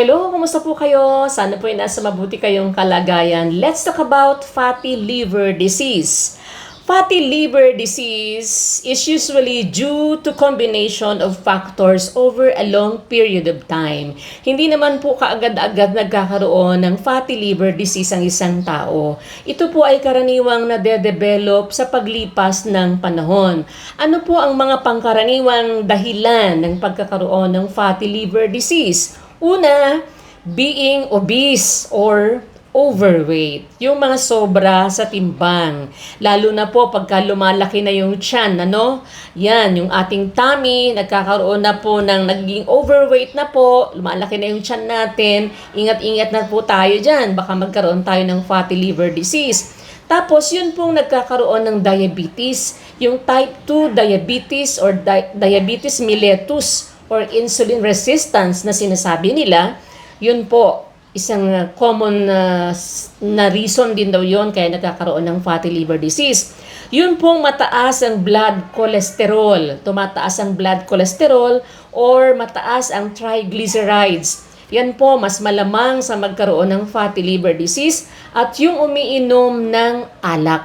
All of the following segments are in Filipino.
Hello, kumusta po kayo? Sana po ay nasa mabuti kayong kalagayan. Let's talk about fatty liver disease. Fatty liver disease is usually due to combination of factors over a long period of time. Hindi naman po kaagad-agad nagkakaroon ng fatty liver disease ang isang tao. Ito po ay karaniwang nade-develop sa paglipas ng panahon. Ano po ang mga pangkaraniwang dahilan ng pagkakaroon ng fatty liver disease? Una, being obese or overweight. Yung mga sobra sa timbang. Lalo na po pagka lumalaki na yung tiyan, ano? Yan, yung ating tummy, nagkakaroon na po ng naging overweight na po, lumalaki na yung tiyan natin. Ingat-ingat na po tayo dyan. Baka magkaroon tayo ng fatty liver disease. Tapos, yun pong nagkakaroon ng diabetes, yung type 2 diabetes or diabetes mellitus or insulin resistance na sinasabi nila, yun po, isang common na reason din daw yun kaya nagkakaroon ng fatty liver disease. Yun pong mataas ang blood cholesterol, tumataas ang blood cholesterol or mataas ang triglycerides. Yan po, mas malamang sa magkaroon ng fatty liver disease at yung umiinom ng alak.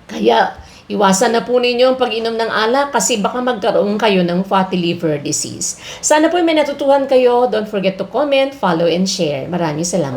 Kaya, iwasan na po ninyo ang pag-inom ng alak kasi baka magkaroon kayo ng fatty liver disease. Sana po may natutuhan kayo. Don't forget to comment, follow, and share. Maraming salamat.